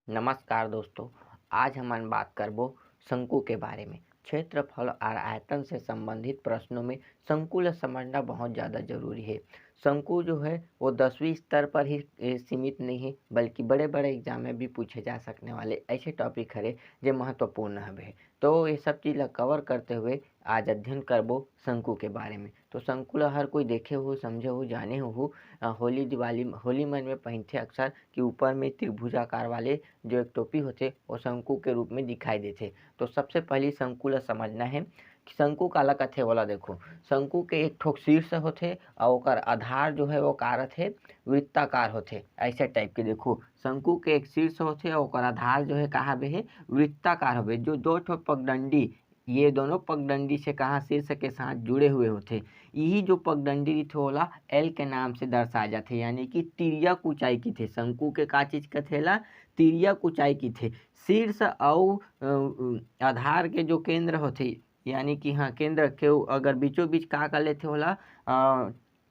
नमस्कार दोस्तों। आज हम बात करबो शंकु के बारे में। क्षेत्रफल और आयतन से संबंधित प्रश्नों में शंकु ल समझना बहुत ज़्यादा जरूरी है। शंकु जो है वो 10वीं स्तर पर ही सीमित नहीं है, बल्कि बड़े बड़े एग्जाम में भी पूछे जा सकने वाले ऐसे टॉपिक हरे जो महत्वपूर्ण हवे। तो ये सब चीज़ ला कवर करते हुए आज अध्ययन करबो शंकु के बारे में। तो शंकु ला हर कोई देखे हो, समझे हो, जाने हो। होली दिवाली होली मन में पहनथे अक्सर कि ऊपर में त्रिभुजाकार वाले जो एक टोपी होथे वो शंकु के रूप में दिखाई देथे। तो सबसे पहली शंकु ला समझना है कि शंकु काला कथे वाला देखो। शंकु के एक ठोक शीर्ष होथे और ओकर आधार जो है वो का रथे वृत्ताकार होथे। ऐसे टाइप के देखो, शंकु के एक शीर्ष होथे और ओकर आधार जो है कहाँ बे है वृत्ताकार हवे। जो दो ठोक पगडंडी, ये दोनों पगडंडी से कहाँ शीर्ष के साथ जुड़े हुए होथे। यही जो पगडंडी रथे ओला एल के नाम से दर्शाया जाथे, यानी कि तिर्यक ऊंचाई की थे। शंकु के का चीज कथेला तिर्यक ऊंचाई की थे। शीर्ष और आधार के जो केंद्र होते, यानी कि हाँ केंद्र के अगर बीचों बीच का कर लेते होला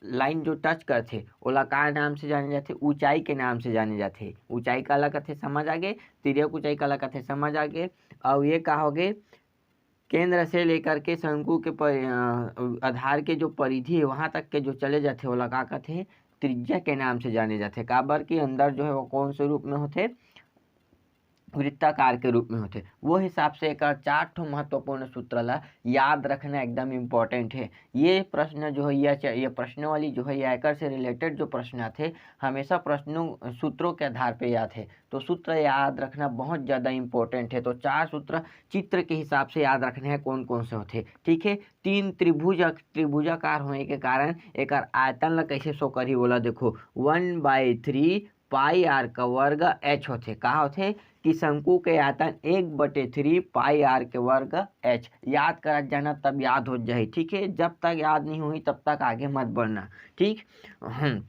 लाइन जो टच करथे ओला का नाम से जाने जाथे, ऊंचाई के नाम से जाने जाथे। ऊंचाई काला कथे समझ आगे, तिर्यक ऊंचाई काला कथे समझ आगे। और ये का होगे केंद्र से लेकर के शंकु के आधार के जो परिधि है वहां तक के जो चले जाते ओला का कथे त्रिज्या के नाम से जाने जाते। काबर के अंदर जो है वो कौन से रूप में होते, वृत्ताकार के रूप में होते। वो हिसाब से एक 4 ठो महत्वपूर्ण सूत्र ला याद रखना एकदम इम्पोर्टेंट है। ये प्रश्न जो है ये प्रश्नावली जो है ये से रिलेटेड जो प्रश्न आते हमेशा प्रश्नों सूत्रों के आधार पे याद है। तो सूत्र याद रखना बहुत ज़्यादा इम्पोर्टेंट है। तो 4 सूत्र चित्र के हिसाब से याद रखने हैं कौन कौन से होते। ठीक है, 3 त्रिभुजाकार होने के कारण एक आयतन ला कैसे शो करी बोला देखो 1/3 पाई आर का वर्ग एच होते। कहा होते कि शंकु के आयतन 1/3 पाई आर के वर्ग एच। याद करत जाना तब याद हो जाए। ठीक है, जब तक याद नहीं हुई तब तक आगे मत बढ़ना। ठीक,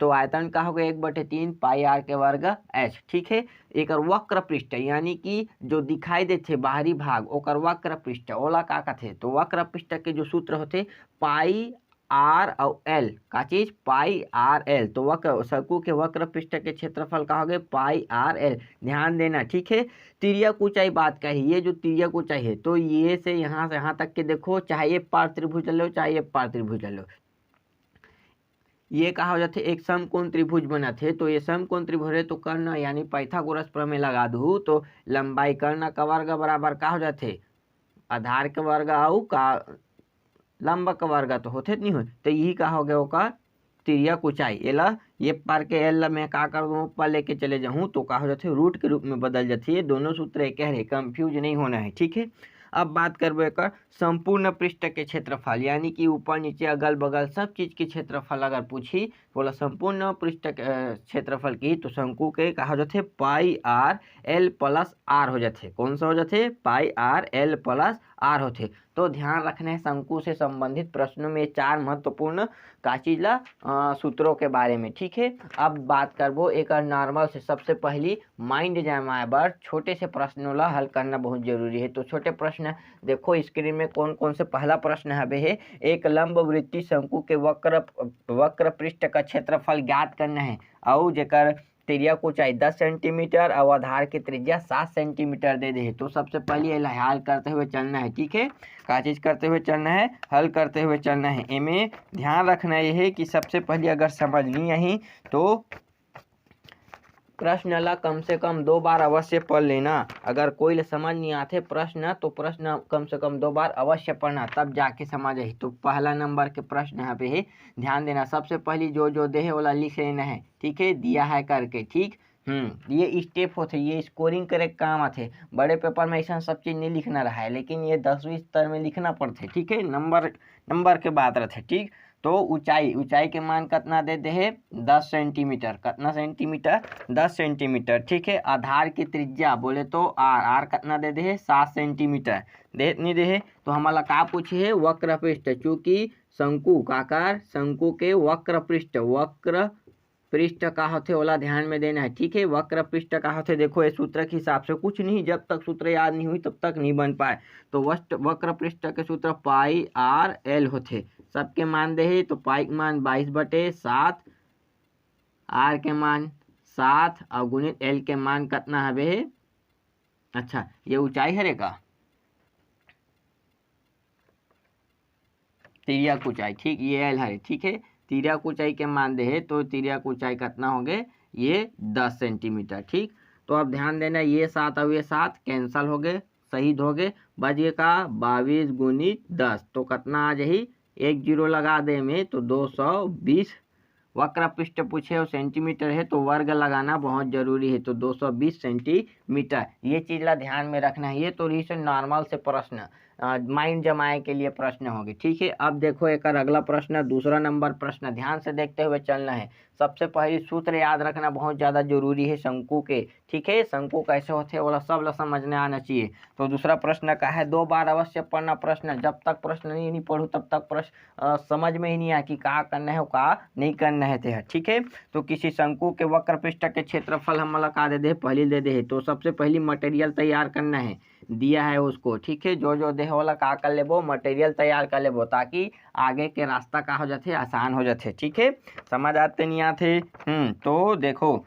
तो आयतन का होगा 1/3 पाई आर के वर्ग एच। ठीक है, एक वक्र पृष्ठ यानी कि जो दिखाई देते बाहरी भाग ओकर वक्र पृष्ठ ओला का कथे। तो वक्र पृष्ठ के जो सूत्र होते पाई आर और एल का चीज पाई आर एल। तो वक्र शंकु के वक्र पृष्ठ के क्षेत्रफल का हो गए पाई आर एल। ध्यान देना। ठीक है, तिर्यक ऊंचाई बात कही, ये जो तिर्यक ऊंचाई है तो ये से यहाँ तक के देखो, चाहे ये पार त्रिभुज लो चाहे ये पार त्रिभुज लो, ये कहा हो जाते एक समकोण त्रिभुज बना थे। तो ये समकोण त्रिभुज है तो कर्ण यानी पाइथागोरस प्रमेय लगा दू तो लंबाई कर्ण का वर्ग बराबर का हो जाते आधार के वर्ग आउ का लंब का वर्ग तो होते नहीं हो। तो यही का हो गया ओका तिर्यक ऊंचाई। एला ये पार के एल मैं का कर दूँ ऊपर लेके चले जाऊँ तो का हो जाते रूट के रूप में बदल जाती है। दोनों सूत्र एक है, कंफ्यूज नहीं होना है। ठीक है, अब बात करबो एक संपूर्ण पृष्ठ के क्षेत्रफल, यानी कि ऊपर नीचे अगल बगल सब चीज के क्षेत्रफल अगर पूछी बोला संपूर्ण पृष्ठ क्षेत्रफल की तो शंकु के कहा जाते पाई आर एल प्लस आर हो जाते। कौन सा हो जाते पाई आर एल प्लस आर होते। तो ध्यान रखना है शंकु से संबंधित प्रश्नों में 4 महत्वपूर्ण का चीज ला सूत्रों के बारे में। ठीक है, अब बात करबो एक नॉर्मल से। सबसे पहली माइंड जमाए बर छोटे से प्रश्नों ला हल करना बहुत जरूरी है। तो छोटे प्रश्न देखो स्क्रीन में कौन कौन से। पहला प्रश्न हवे है एक लंब वृत्तीय शंकु के वक्र पृष्ठ का क्षेत्रफल ज्ञात करना है और जेकर तिर्यक ऊंचाई 10 सेंटीमीटर और आधार की त्रिज्या 7 सेंटीमीटर दे दे। तो सबसे पहले हल करते हुए चलना है। ठीक है, का चीज करते हुए चलना है, हल करते हुए चलना है। इनमें ध्यान रखना यह है कि सबसे पहले अगर समझ नहीं आई तो प्रश्न ला कम से कम 2 बार अवश्य पढ़ लेना। अगर कोई समझ नहीं आते प्रश्न तो प्रश्न कम से कम 2 बार अवश्य पढ़ना, तब जाके समझ आई। तो पहला नंबर के प्रश्न यहाँ पे है, ध्यान देना। सबसे पहली जो दे है वाला लिख लेना है। ठीक है, दिया है करके। ठीक, ये स्टेप होते, ये स्कोरिंग करे काम आते। बड़े पेपर में ऐसा सब चीज नहीं लिखना रहा है, लेकिन ये 10वीं स्तर में लिखना पड़ते। ठीक है, नंबर के बात रहते। ठीक, तो ऊंचाई के मान कितना दे है 10 सेंटीमीटर। कितना सेंटीमीटर 10 सेंटीमीटर। ठीक है, आधार की त्रिज्या बोले तो आर कितना दे है 7 सेंटीमीटर दे नहीं दे है। तो हमारा का पूछे है वक्र पृष्ठ, चूंकि शंकु काकार शंकु के वक्र पृष्ठ का होते ओला ध्यान में देना है। ठीक है, वक्र पृष्ठ का होते देखो ये सूत्र के हिसाब से कुछ नहीं, जब तक सूत्र याद नहीं हुई तब तक नहीं बन पाए। तो वक्र पृष्ठ के सूत्र पाई आर एल होते। सबके मान दे है तो पाई के मान 22/7, आर के मान 7 और गुणित एल के मान कितना हवे है अच्छा ये ऊंचाई है रेखा, तिर्यक ऊंचाई, ठीक, ये एल है, ठीक है। तिर्यक ऊंचाई के मान दे है तो तिर्यक ऊंचाई कितना हो गए, ये 10 सेंटीमीटर, ठीक। तो अब ध्यान देना, ये 7 और ये 7 कैंसल हो गए, शहीद हो गए, बच का 22 गुणित 10, तो कितना आ जाही, एक जीरो लगा दे में तो 220। वक्र पृष्ठ पूछे और सेंटीमीटर है तो वर्ग लगाना बहुत जरूरी है, तो 220 सेंटीमीटर, ये चीज ला ध्यान में रखना है। ये तो रही से नॉर्मल से प्रश्न, माइंड जमाए के लिए प्रश्न होंगे, ठीक है। अब देखो एक अगला प्रश्न, दूसरा नंबर प्रश्न, ध्यान से देखते हुए चलना है। सबसे पहले सूत्र याद रखना बहुत ज्यादा जरूरी है शंकु के, ठीक है। शंकु कैसे होते हैं वो सब ला समझने आना चाहिए। तो दूसरा प्रश्न का है, 2 बार अवश्य पढ़ना प्रश्न, जब तक प्रश्न नहीं पढ़ू तब तक प्रश्न समझ में ही नहीं आया कि का करना है का नहीं करना है, ठीक है। तो किसी शंकु के वक्र पृष्ठ के क्षेत्रफल हम का दे पहले दे दे, तो सबसे पहली मटेरियल तैयार करना है, दिया है उसको, ठीक है। जो देह वाला का कर लेबो, मटेरियल तैयार कर लेबो, ताकि आगे के रास्ता का हो जाते, आसान हो जाते, ठीक है। समझ आते नहीं आते। तो देखो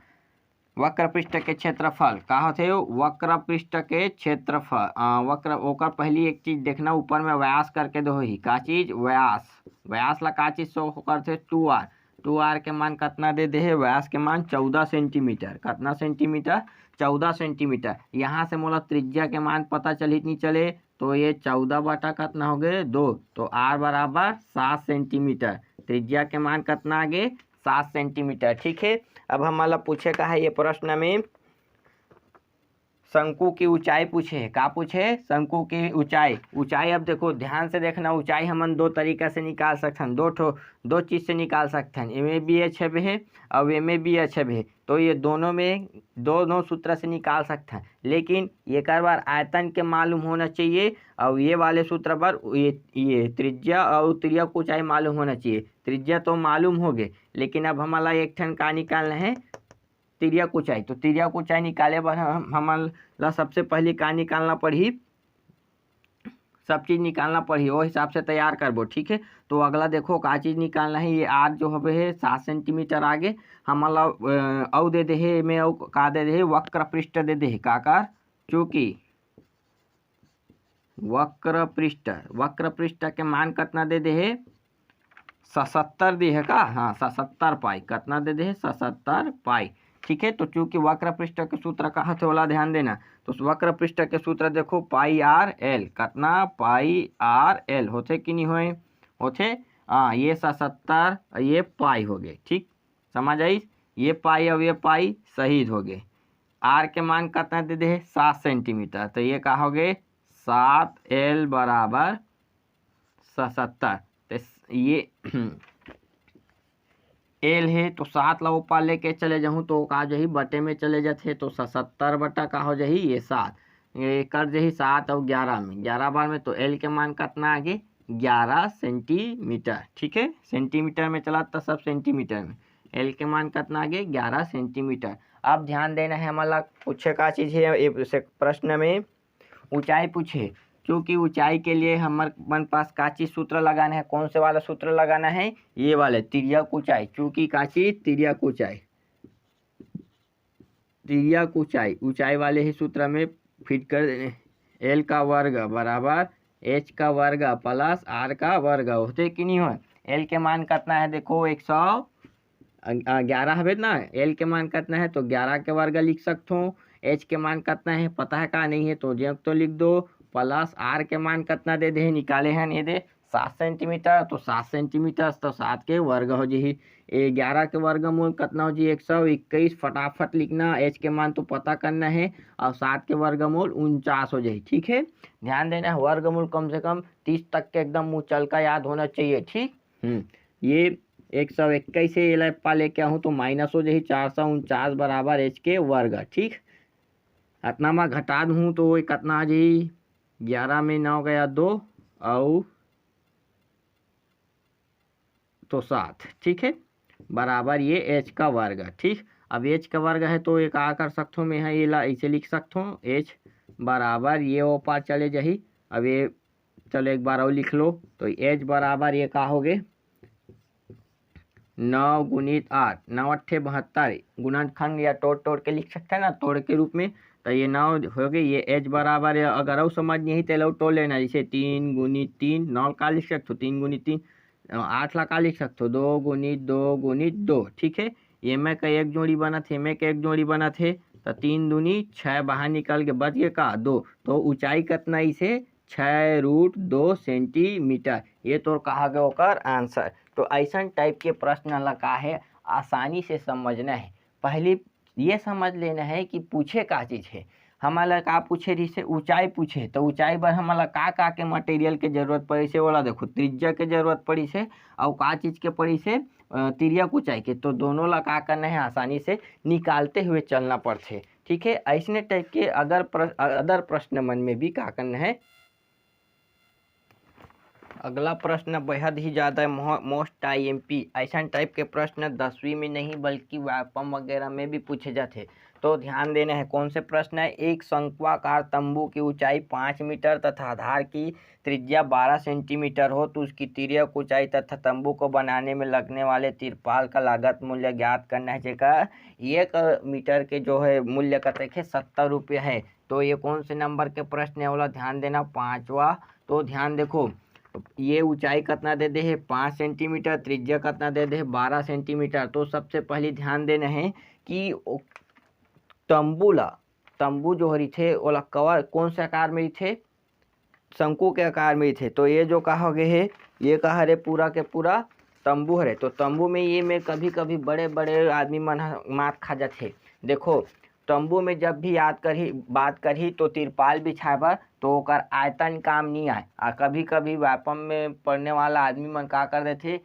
वक्र पृष्ठ के क्षेत्रफल का होते, वक्र पृष्ठ के क्षेत्रफल, वक्र ओकर पहली एक चीज देखना, ऊपर में व्यास करके दो ही, का चीज व्यास, व्यास ला का चीज शो करते 2r, 2r के मान कितना दे दे है, व्यास के मान 14 सेंटीमीटर, कितना सेंटीमीटर, 14 सेंटीमीटर। यहाँ से मोला त्रिज्या के मान पता चली नहीं चले, तो ये 14 बटा कितना हो गए 2, तो r बराबर 7 सेंटीमीटर, त्रिज्या के मान कितना आगे 7 सेंटीमीटर, ठीक है। अब हमारा पूछे का है ये प्रश्न में, शंकु की ऊंचाई पूछे, का पूछे, शंकु की ऊंचाई। ऊंचाई अब देखो ध्यान से देखना, ऊंचाई हम दो तरीका से निकाल सकते हैं, दो चीज से निकाल सकते हैं, एम बी एच है और एम बी एच है, तो ये दोनों में दोनों सूत्र से निकाल सकते हैं, लेकिन एक बार आयतन के मालूम होना चाहिए, और ये वाले सूत्र पर ये त्रिज्या और तिर्यक ऊंचाई मालूम होना चाहिए। त्रिज्या तो मालूम हो गए, लेकिन अब हमारा एक ठन का निकालना है, तिर्यक ऊंचाई। तो तिर्यक ऊंचाई निकाले पर हमारा सबसे पहले का निकालना पड़ी, सब चीज निकालना पड़ी, वो हिसाब से तैयार करबो, ठीक है। तो अगला देखो का चीज निकालना है, ये आर जो है 7 सेंटीमीटर आगे हमारा औ दे दे है में, औ का दे दे है, वक्र पृष्ठ दे दे है, काकार, चूंकि वक्र पृष्ठ के मान कितना दे दे है, 77 दे है का, हाँ 77 पाई, कितना दे दे है 77 पाई, ठीक है। तो चूंकि वक्र पृष्ठ के सूत्र का हाथ वाला ध्यान देना, तो वक्र पृष्ठ के सूत्र देखो पाई आर एल, कितना पाई आर एल होते कि नहीं होए, होते, हाँ ये 77 ये पाई हो गए, ठीक, समझ आई, ये पाई और ये पाई शहीद हो गए। आर के मान कितना दे दे 7 सेंटीमीटर, तो ये का हो गए 7L बराबर 77, तो ये एल है, तो 7 ला ऊपर लेके चले जाऊँ तो का जही बटे में चले जाते, तो 77 बटा का हो जही ये 7, ये कर जही 7 और 11 में, 11 बार में, तो एल के मान कितना आगे 11 सेंटीमीटर, ठीक है। सेंटीमीटर में चला तो सब सेंटीमीटर में, एल के मान कितना आगे 11 सेंटीमीटर। अब ध्यान देना है, हमारा पूछे का चीज है प्रश्न में, ऊंचाई पूछे, क्योंकि ऊंचाई के लिए हमारे मन पास का चीज सूत्र लगाना है, कौन से वाला सूत्र लगाना है, ये वाले तिर्यक ऊंचाई, क्योंकि का चीज तिर्यक ऊंचाई, ऊंचाई वाले ही सूत्र में फिट कर देने, एल का वर्ग बराबर एच का वर्ग प्लस आर का वर्ग, होते कि नहीं हो। एल के मान कितना है देखो 111 है ना, एल के मान कितना है तो 11 के वर्ग लिख सकते हो, एच के मान कितना है पता है का नहीं है तो जब तो लिख दो, प्लस आर के मान कितना दे दे निकाले हैं, ये दे 7 सेंटीमीटर, तो 7 सेंटीमीटर तो 7 के वर्ग हो जी, 11 के वर्गमूल कितना हो जी 121, फटाफट लिखना, एच के मान तो पता करना है, और 7 के वर्गमूल 49 हो जाए, ठीक है। ध्यान देना वर्गमूल कम से कम 30 तक के एकदम मुँह चल का याद होना चाहिए, ठीक। ये 121 से एल लेके आऊँ तो माइनस हो जाए 449 बराबर एच के वर्ग, ठीक। इतना मैं घटा दूँ तो ये कितना आ जाए, 11 में 9 गया 2 और तो 7, ठीक है, बराबर ये एच का वर्ग, ठीक। अब एच का वर्ग है तो ये क्या कर सकता हूँ मैं, यहाँ ये ऐसे लिख सकता हूँ, एच बराबर ये ऊपर चले जाही, अब ये चलो एक बार और लिख लो, तो एच बराबर ये का हो गए 9 गुणित 8, 9 8 72, गुणनखंड या तोड़ के लिख सकते हैं ना, तोड़ के रूप में, तो ये 9 हो गई। ये h बराबर है, अगर और समझ नहीं तो टोल लेना, जैसे 3 गुणित 3 9 का लिख सकते हो, 3 गुणित 3 8 ला का लिख सकते हो, 2 गुणित 2 गुणित 2। ठीक है, ये में का एक जोड़ी बना थे, में का एक जोड़ी बना थे, तो 3 दूनी 6 बाहर निकल के बच गए का 2। तो ऊंचाई कितना इसे 6√2 सेंटीमीटर। ये तो कहा गया होकर आंसर। तो ऐसा टाइप के प्रश्न लगा है, आसानी से समझना है। पहले ये समझ लेना है कि पूछे का चीज़ है। हमारा का पूछे रही से ऊंचाई पूछे, तो ऊंचाई पर हमारा का के मटेरियल के जरूरत पड़ी से, बोला देखो त्रिज्या के जरूरत पड़ी से, और का चीज़ के पड़ी से तिर्यक ऊंचाई के। तो दोनों ला का करना है, आसानी से निकालते हुए चलना पड़ते। ठीक है, ऐसने टाइप के अदर प्रश्न मन में भी का करना है। अगला प्रश्न बेहद ही ज़्यादा मोस्ट IMP, ऐसा टाइप के प्रश्न 10वीं में नहीं बल्कि व्यापम वगैरह में भी पूछे जाते। तो ध्यान देना है कौन से प्रश्न है। एक शंक्वाकार तंबू की ऊंचाई 5 मीटर तथा आधार की त्रिज्या 12 सेंटीमीटर हो, तो उसकी तिर्यक ऊंचाई तथा तंबू को बनाने में लगने वाले तिरपाल का लागत मूल्य ज्ञात करना है। जेका 1 मीटर के जो है मूल्य का देखे 70 रुपये है। तो ये कौन से नंबर के प्रश्न है, वाला ध्यान देना, 5वां। तो ध्यान देखो, ये ऊंचाई कितना दे दे है 5 सेंटीमीटर, त्रिज्या कितना दे दे है 12 सेंटीमीटर। तो सबसे पहले ध्यान देना है कि तंबू जो हरी थे ओला कवर कौन से आकार में थे, शंकु के आकार में थे। तो ये जो कहा गए है, ये कहा रे पूरा के पूरा तंबू हरे। तो तंबू में ये में कभी कभी बड़े बड़े आदमी मन मात खा जाते। देखो तंबू में जब भी बात करही तो तिरपाल बिछाए बर तो ओकर आयतन काम नहीं आए। और कभी कभी व्यापम में पढ़ने वाला आदमी मन का कर देते,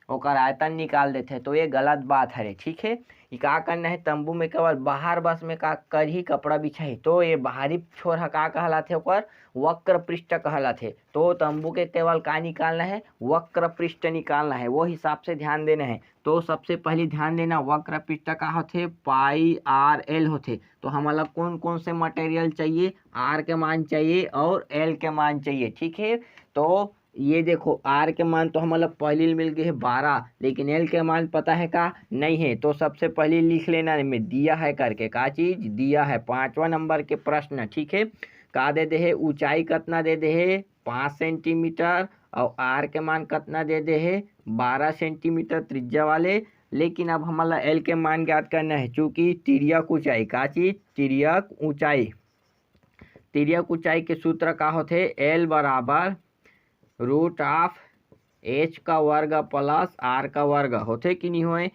ओकर आयतन निकाल देते। तो ये गलत बात है। ठीक है, ये का करना है, तंबू में केवल बाहर बस में का कर ही कपड़ा बिछाई। तो ये बाहरी छोर का कहलाते, ओकर वक्र पृष्ठ कहलाते। तो तंबू के केवल का निकालना है, वक्र पृष्ठ निकालना है, वो हिसाब से ध्यान देना है। तो सबसे पहले ध्यान देना, वक्र पृष्ठ का होते πRL होते। तो हमारा कौन कौन से मटेरियल चाहिए, R के मान चाहिए और L के मान चाहिए। ठीक है, तो ये देखो R के मान तो हमारा पहले मिल गए है 12, लेकिन L के मान पता है का नहीं है। तो सबसे पहले लिख लेना में दिया है करके, का चीज दिया है 5वां नंबर के प्रश्न। ठीक है, का दे दे है ऊंचाई कितना दे दे है 5 सेंटीमीटर, और R के मान कितना दे दे है 12 सेंटीमीटर त्रिज्या वाले। लेकिन अब हमारा L के मान ज्ञात करना है, चूंकि तिर्यक ऊंचाई का चीज तिर्यक ऊंचाई के सूत्र का होते L बराबर √h का वर्ग प्लस R का वर्ग होते कि नहीं होए।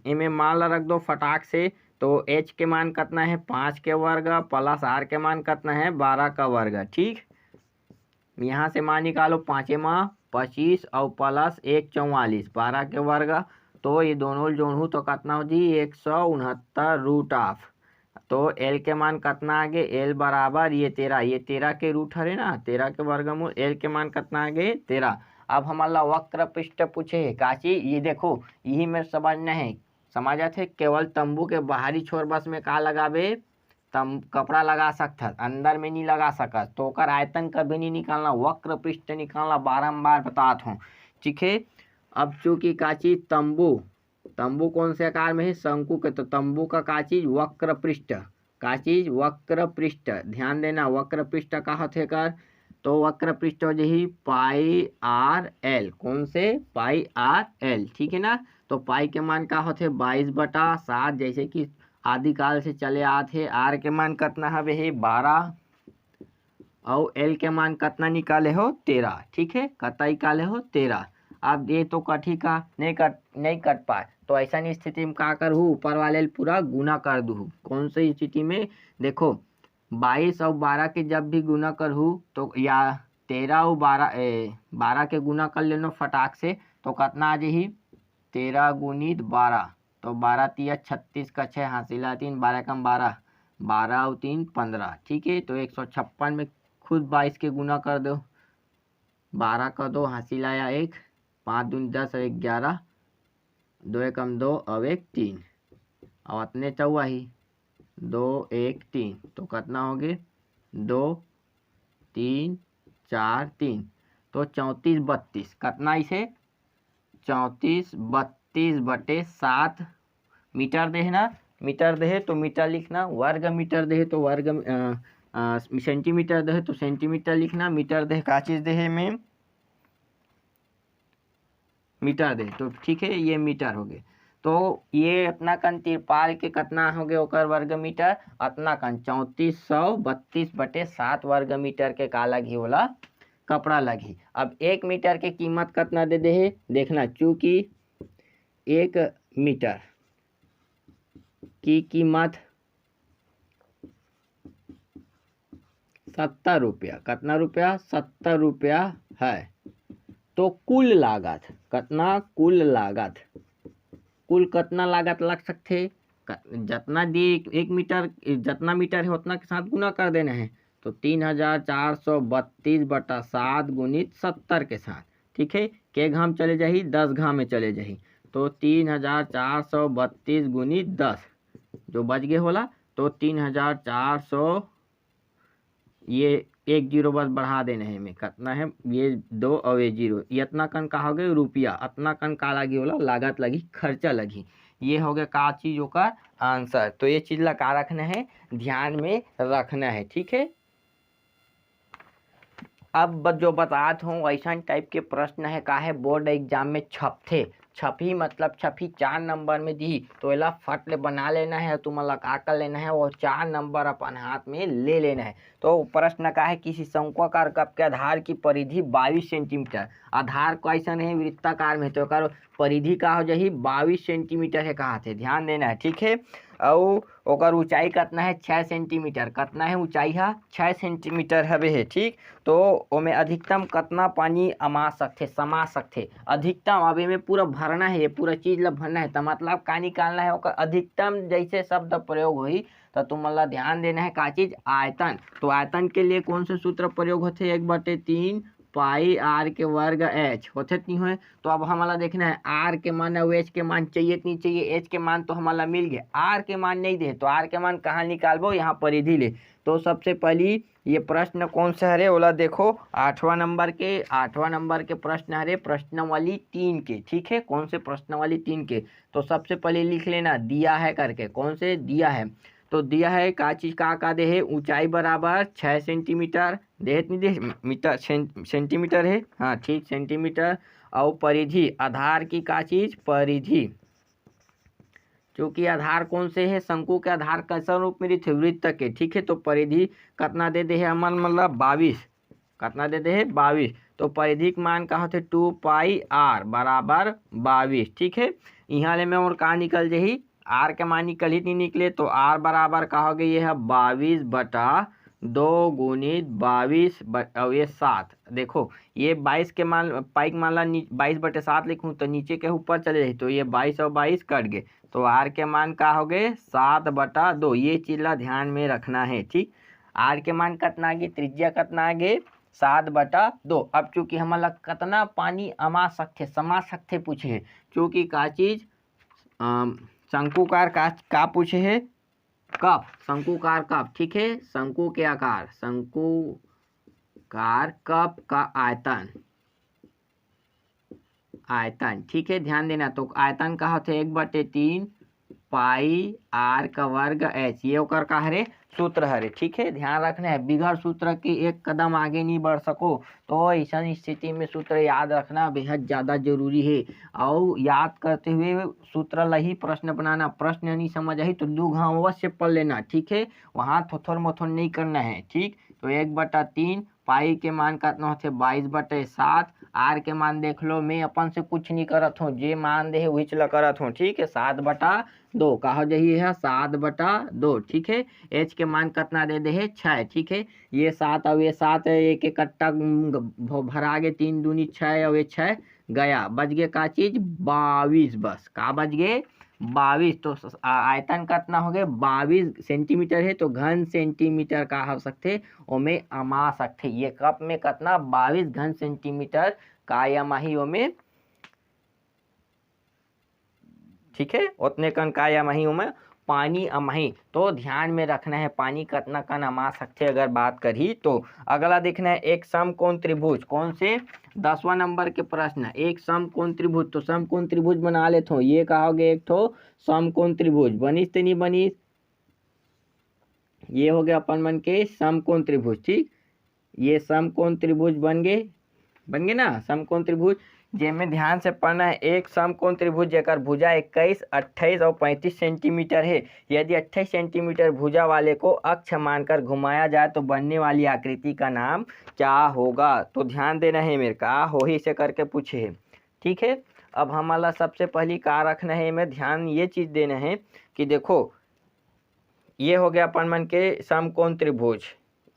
इमें मान ला रख दो फटाक से। तो h के मान कितना है 5 के वर्ग प्लस R के मान कितना है 12 का वर्ग। ठीक, यहाँ से मान निकालो, 5 माँ 25 और प्लस 1 44, 12 के वर्ग। तो ये दोनों जोड़ू तो कितना हो जी 169 √ तो L के मान कितना आगे, L बराबर ये 13 के रूट हरे ना, 13 के वर्गमूल, L के मान कितना आगे 13। अब हमारा वक्र पृष्ठ पूछे है काची, ये देखो यही में समझना है। समझा थे केवल तंबू के बाहरी छोर बस में का लगावे, कपड़ा लगा सकता, अंदर में नहीं लगा सका। तो ओकर आयतन कभी नहीं निकालना, वक्र पृष्ठ निकालना, बारम्बार बताता हूँ। ठीक है, अब चूंकि काची तंबू कौन से आकार में है, शंकु के। तो तंबू का चीज वक्र पृष्ठ, का चीज वक्र पृष्ठ। ध्यान देना वक्र पृष्ठ का होते कर, तो वक्र पृष्ठ हो जाही πRL, कौन से πRL। ठीक है ना, तो पाई के मान का होते 22/7, जैसे कि आदिकाल से चले आते। R के मान कितना हवे है 12, और L के मान कितना निकाले हो 13। ठीक है, कितना निकाले हो 13। अब ये तो कठी का नहीं कट पाए, तो ऐसा स्थिति में का करूँ, ऊपर वाले पूरा गुना कर दूँ। कौन सी स्थिति में, देखो 22 और 12 के जब भी गुना करूँ तो, या 13 और 12 के गुना कर लेना फटाक से, तो कितना आ जाही 13 गुणित 12। तो 12 तिया 36 का 6 हासिला 3, 12 कम 12, 12 और 3 15। ठीक है, तो 156 में खुद 22 के गुना कर दो, 12 का 2 हासिल आया 1, 5 दूनी 10 और 11, 2 एकम 2 और 1 3, और इतने चौवाही 2 1 3। तो कितना हो गए 2 3 4 3, तो 34 32। कितना इसे 34 32/7 मीटर दे ना, मीटर दे तो मीटर लिखना, वर्ग मीटर दे तो वर्ग, सेंटीमीटर दे तो सेंटीमीटर लिखना, मीटर दे का चीज दे में मीटर दे तो ठीक है, ये मीटर हो गए। तो ये अपना कन तिरपाल के कितना हो गए ओकर वर्ग मीटर, अपना कन 3432/7 वर्ग मीटर के का लगी होला कपड़ा लगी। अब 1 मीटर के कीमत कितना दे है देखना, चूंकि 1 मीटर की कीमत 70 रुपया, कितना रुपया 70 रुपया है, तो कुल लागत कितना, कुल लागत, कुल कितना लागत लग सकते, जितना दी 1 मीटर, जितना मीटर है उतना के साथ गुना कर देना है, तो 3432/7 गुणित 70 के साथ, ठीक है, के घाम चले जाही 10 घाम में चले जाही, तो 3432 गुणित 10 जो बच गए होला, तो 3400, ये 1 जीरो बस बढ़ा देना है में, कितना है ये 2 और ये 0, ये इतना कन का हो गए रुपया, इतना कन का लगी होला लागत लगी, खर्चा लगी, ये हो गया का चीज होकर आंसर। तो ये चीज ला का रखना है, ध्यान में रखना है, ठीक है। अब जो बतात हूँ ऐसा टाइप के प्रश्न है का है बोर्ड एग्जाम में छपथे, छपी मतलब छपी 4 नंबर में दी, तो एला फट ले बना लेना है, तुम्हारा का कर लेना है, वो 4 नंबर अपन हाथ में ले लेना है। तो प्रश्न का है किसी शंक्वाकार कप के आधार की परिधि 22 सेंटीमीटर, आधार कैसा है वृत्ताकार में, तो परिधि का हो जाही 22 सेंटीमीटर है, कहा थे ध्यान देना है, ठीक है। और ओकर ऊंचाई कितना है 6 सेंटीमीटर, कितना है ऊंचाई है 6 सेंटीमीटर हवे है, ठीक। तो ओमे अधिकतम कितना पानी समा सकते, अधिकतम अभी में पूरा भरना है, पूरा चीज ला भरना है, तो मतलब का निकालना है ओकर अधिकतम, जैसे शब्द प्रयोग हुई तो तुम ला ध्यान देना है का चीज आयतन। तो आयतन के लिए कौन से सूत्र प्रयोग होते, 1/3 पाई आर के वर्ग एच होते नहीं हुए, तो अब हमारा देखना है आर के मान और एच के मान चाहिए नहीं चाहिए, एच के मान तो हमारा मिल गया, आर के मान नहीं दे, तो आर के मान कहाँ निकालबो, यहाँ परिधि ले। तो सबसे पहली ये प्रश्न कौन सा है ओला देखो, 8वां नंबर के प्रश्न है प्रश्नावली 3 के, ठीक है, कौन से प्रश्नावली 3 के। तो सबसे पहले लिख लेना दिया है करके, कौन से दिया है, तो दिया है का चीज का दे है, ऊंचाई बराबर 6 सेंटीमीटर दे नहीं दे, मीटर सेंटीमीटर है, हाँ ठीक सेंटीमीटर, और परिधि आधार की का चीज परिधि, क्योंकि आधार कौन से है, शंकु के आधार कैसा रूप में रहते वृत्त के, ठीक है। तो परिधि कितना दे है अमन मतलब 22, कितना दे है 22, तो परिधि के मान का होते 2 पाई आर बराबर 22, ठीक है। यहाँ ले में और का निकल जाही, आर के मान निकल ही नहीं निकले, तो आर बराबर का हो गया ये है 22/2 गुणित 22 और ये 7, देखो ये 22 के मान पाई के मान ला 22/7 लिखूँ तो नीचे के ऊपर चले जाए, तो ये 22 और 22 कट गए, तो आर के मान का हो गए 7/2, ये चीज ला ध्यान में रखना है, ठीक। आर के मान कितना आगे, त्रिज्या कितना आगे 7/2। अब चूंकि हमारा कितना पानी समा सकते पूछे, क्योंकि का चीज शंकुकार का पूछे है कप, शंकुकार कप, ठीक है, शंकु के आकार, शंकुकार कप का आयतन, ठीक है, ध्यान देना। तो आयतन का होते 1/3 पाई आर का वर्ग एच, ये ओकर का हरे सूत्र हरे, ठीक है, ध्यान रखना है, बिगड़ सूत्र के एक कदम आगे नहीं बढ़ सको, तो ऐसा स्थिति में सूत्र याद रखना बेहद ज़्यादा जरूरी है। और याद करते हुए सूत्र ला ही प्रश्न बनाना, प्रश्न नहीं समझ आई तो 2 घाव अवश्य पढ़ लेना, ठीक है, वहाँ थोथर मोथर नहीं करना है, ठीक। तो 1/3 पाई के मान कितना होते 22/7, आर के मान देख लो, मैं अपन से कुछ नहीं करत हूँ, जे मान दे वही चला करत हूँ, ठीक है, 7/2 कहा जाइए है 7/2, ठीक है। एच के मान कितना दे है 6, ठीक है, ये 7 और ये 7 एक एक कट्टा भरा गए, 3 दूनी 6 और ये 6 गया, बच गए का चीज 22, बस का बच गए 22। तो आयतन कितना हो गया 22 सेंटीमीटर है, तो घन सेंटीमीटर का हो सकते ओमे अमा सकते, ये कप में कितना 22 घन सेंटीमीटर का यमाही ओमे, ठीक है, उतने कन का यमाही ओमे पानी अमाही। तो ध्यान में रखना है पानी कितना कन अमा सकते अगर बात करी। तो अगला देखना है एक समकोण त्रिभुज, कौन से 10वां नंबर के प्रश्न, एक समकोण त्रिभुज। तो समकोण त्रिभुज बना लेते हो, ये कहोगे एक ठो समकोण त्रिभुज बनिस ते नहीं बनिस, ये हो गया अपन मन के समकोण त्रिभुज। ठीक, ये समकोण त्रिभुज बन गए ना समकोण त्रिभुज, जेमें ध्यान से पढ़ना है। एक समकोण त्रिभुज जेकर भुजा 21, 28 और 35 सेंटीमीटर है। यदि 28 सेंटीमीटर भुजा वाले को अक्ष मानकर घुमाया जाए तो बनने वाली आकृति का नाम क्या होगा? तो ध्यान देना है मेरे का हो ही से करके पूछे है। ठीक है, अब हमारा सबसे पहली का रखना है में ध्यान ये चीज देना है कि देखो ये हो गया अपन मन के समकोण त्रिभुज,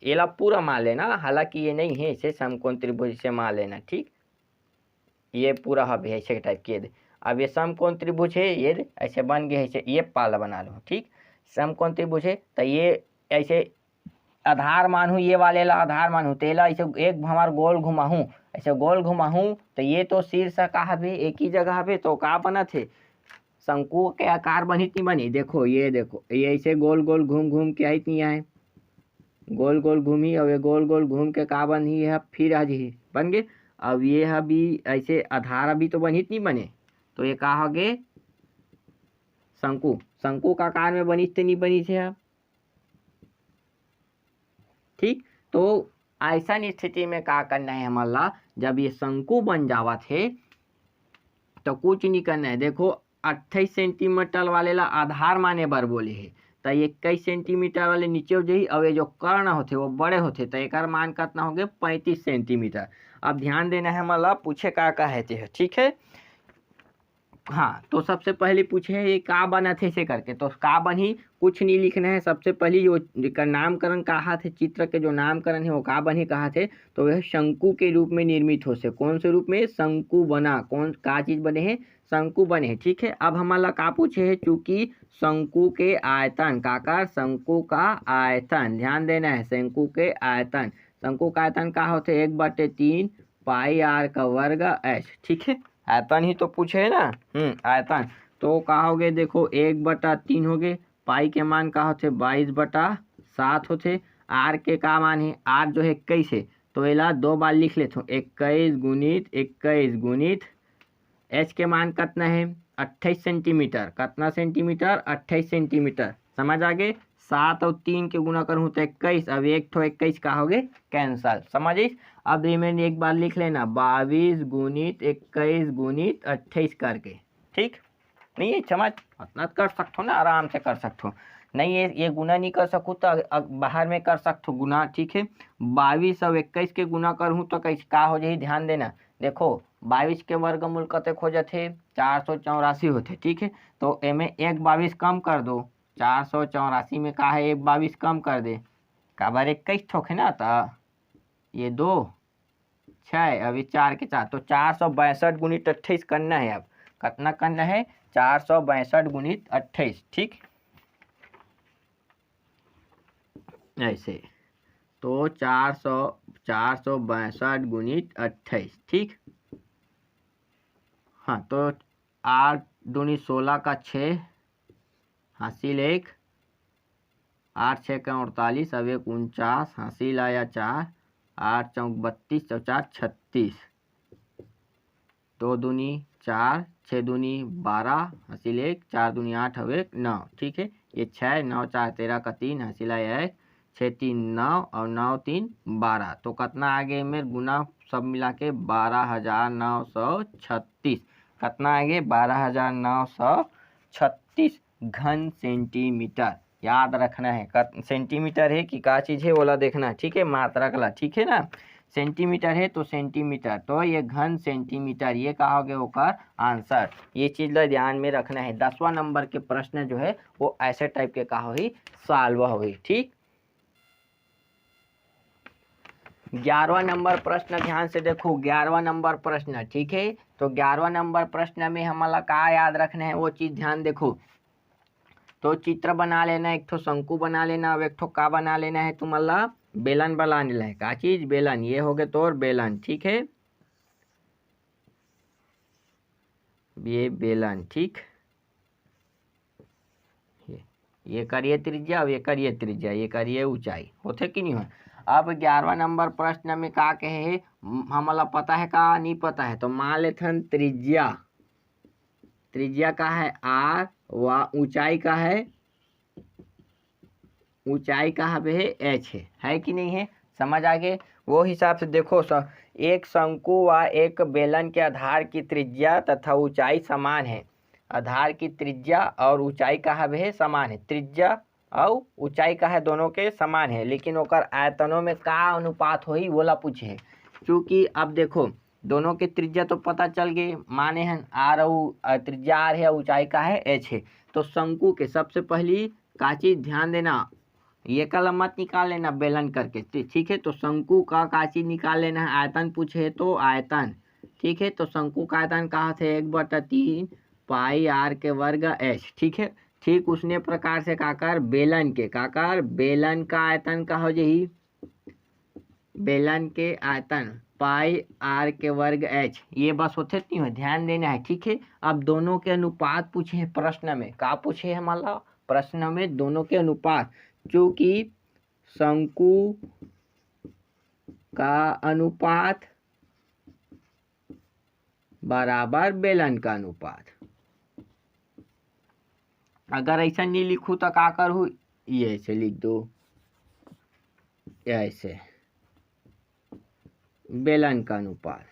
येला पूरा मान लेना, हालांकि ये नहीं है इसे समकोण त्रिभुज से मान लेना। ठीक, ये पूरा हब है ऐसे टाइप के। अब ये समकोण त्रिभुज है, ये ऐसे बन गए ऐसे, ये पाला बना लो। ठीक, समकोण त्रिभुज है तो ये ऐसे आधार मान हूँ, ये वाले ला आधार मान हूँ, तेला ऐसे एक हमार गोल घुमा हूँ, ऐसे गोल घुमा हूँ तो ये तो शीर्ष का हवे एक ही जगह हवे, तो का बना थे शंकु के आकार बनी नहीं बनी। देखो ये ऐसे गोल गोल घूम घूम के आई नहीं आए, गोल गोल घूमी, अब ये गोल गोल घूम के का बनी है, फिर आज ही बन गए। अब ये अभी ऐसे आधार अभी तो बनी नहीं बने, तो ये का हो गए शंकु। शंकु का आकार में बनी नहीं बनी थे अब। ठीक, तो ऐसा स्थिति में का करना है हमारा, जब ये शंकु बन जावा थे तो कुछ नहीं करना है। देखो 28 सेंटीमीटर वाले ला आधार माने बर बोले है, तो 21 सेंटीमीटर वाले नीचे हो जाई, और ये जो कर्ण होते वो बड़े होते, तो एक मान कितना हो गए 35 सेंटीमीटर। अब ध्यान देना है मतलब पूछे का कहते हैं। ठीक है, हाँ, तो सबसे पहले पूछे ये का बना थे से करके, तो का बनी कुछ नहीं लिखना है। सबसे पहले जो नामकरण कहा थे, चित्र के जो नामकरण है वो का बने कहा थे, तो वह शंकु के रूप में निर्मित हो से। कौन से रूप में? शंकु बना। कौन का चीज बने हैं? शंकु बने हैं। ठीक है, अब हमारा का पूछे है, चूंकि शंकु के आयतन काकर, शंकु का आयतन ध्यान देना है, शंकु के आयतन, शंकु का आयतन का होते 1/3 पाई आर का वर्ग एच। ठीक है, आयतन ही तो पूछे है ना, आयतन। तो का हो गए देखो 1/3 हो गए, पाई के मान का होते 22/7 होते, आर के का मान है, आर जो है 21 है, तो एला 2 बार लिख लेते हो, 21 गुणित 21 गुणित एच के मान कितना है 28 सेंटीमीटर। कितना सेंटीमीटर? 28 सेंटीमीटर। समझ आ गए? 7 और 3 के गुना करूँ तो 21, अब एक ठो 21 का हो गए कैंसल। समझिस? अब रिमेन एक बार लिख लेना 22 गुणित 21 गुणित 28 करके। ठीक, नहीं है समझ? इतना कर सकते हो ना, आराम से कर सकते हो। नहीं ये गुना नहीं कर सकूँ तो बाहर में कर सकते हो गुना। ठीक है, 22 और 21 के गुना करूँ तो कैसे का हो जाए, ध्यान देना। देखो 22 के वर्गमूल कतेक हो जाते? 484 होते। ठीक है, तो एमे एक 22 कम कर दो, 484 में का है एक 22 कम कर दे, का बार 21 ठोक है ना, तो ये 2 6 अभी 4 के 4, तो 462 गुणित 28 करना है। अब कितना करना है? 462 गुणित 28। ठीक, ऐसे तो 462 गुणित 28। ठीक, हाँ, तो 8 दूनी 16 का 6 हासिल 1, 8 6 का 48, अब 1 49 हासिल आया 4, 8 चौक 32 और 4 36, 2 दूनी 4, 6 दूनी 12 हासिल 1, 4 दूनी 8 अब 1 9। ठीक है, ये 6 9 4 13 का 3 हासिल आया 1, 6 3 9 और 9 3 12, तो कितना आगे में गुना सब मिला के 12,936। कितना आगे? 12,936 घन सेंटीमीटर। याद रखना है सेंटीमीटर है कि का चीज़ है वाला देखना है। ठीक है, मात्रा कला। ठीक है ना, सेंटीमीटर है तो सेंटीमीटर, तो ये घन सेंटीमीटर, ये का हो गया होकर आंसर। ये चीज ला ध्यान में रखना है। 10वां नंबर के प्रश्न जो है वो ऐसे टाइप के का हो सॉल्व हो। ठीक, 11वां नंबर प्रश्न ध्यान से देखो, 11वां नंबर प्रश्न। ठीक है, तो 11वां नंबर प्रश्न में हमारा का याद रखना है वो चीज ध्यान देखो। तो चित्र बना लेना, एक ठो शंकु बना लेना, अब एक ठो का बना लेना है तुम्हारा बेलन बना लेना है। का चीज? बेलन। ये हो गए तो और बेलन। ठीक है, ये बेलन। ठीक, ये करिए त्रिज्या, अब ये करिए त्रिज्या, ये करिए ऊंचाई, होते कि नहीं हो। अब 11वां नंबर प्रश्न में का कहे हमला पता है का नहीं पता है, तो मान लेथन त्रिज्या का है r व ऊंचाई का है h है कि नहीं है, समझ आगे। वो हिसाब से देखो एक शंकु व एक बेलन के आधार की त्रिज्या तथा ऊंचाई समान है। आधार की त्रिज्या और ऊंचाई का है समान है, त्रिज्या और ऊंचाई का है दोनों के समान है, लेकिन ओकर आयतनों में का अनुपात होई बोला पूछे। क्योंकि अब देखो दोनों के त्रिज्या तो पता चल गए, माने हैं आर और त्रिज्या आर है, ऊंचाई का है एच है। तो शंकु के सबसे पहली का चीज ध्यान देना, ये कलम मत निकाल लेना बेलन करके, ठीक है। तो शंकु का चीज निकाल लेना है, आयतन पूछे तो आयतन, ठीक है। तो शंकु का आयतन कहा थे 1/3 पाई आर के वर्ग एच, ठीक है। ठीक उसने प्रकार से काकर बेलन का आयतन का हो जाही, बेलन के आयतन पाई आर के वर्ग एच, ये बस होते नहीं हो, ध्यान देना है, ठीक है। अब दोनों के अनुपात पूछे हैं प्रश्न में, का पूछे है हमारा प्रश्न में दोनों के अनुपात, क्योंकि शंकु का अनुपात बराबर बेलन का अनुपात। अगर ऐसा नहीं लिखूँ तो का करूँ, ये ऐसे लिख दो, ऐसे बेलन का अनुपात,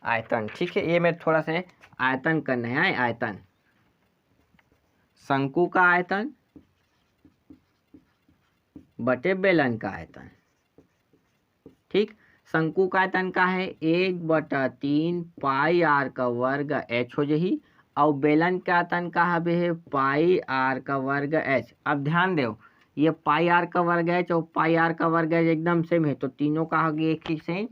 आयतन, ठीक है। ये मेरे थोड़ा सा आयतन करना है, आयतन शंकु का आयतन बटे बेलन का आयतन, ठीक। शंकु का आयतन का है 1/3 पाई आर का वर्ग एच हो जाही, और बेलन का आयतन का है पाई आर का वर्ग एच। अब ध्यान दो, ये पाई आर का वर्ग एच और पाई आर का वर्ग एच एकदम सेम है, तो तीनों का हो एक ही से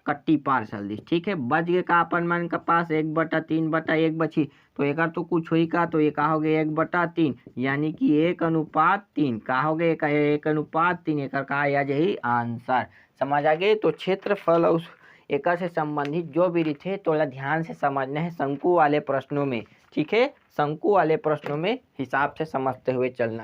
कट्टी पार चल दी, ठीक है। बच गए का अपन मन के पास 1/3/1 बची, तो एक तो कुछ हुई का, तो ये का हो गया 1/3, यानी कि 1:3 का हो गया 1:3, एक का आ जाही आंसर, समझ आ गए। तो क्षेत्रफल उस एक से संबंधित जो भी रीते थोड़ा ध्यान से समझना है शंकु वाले प्रश्नों में, ठीक है। शंकु वाले प्रश्नों में हिसाब से समझते हुए चलना।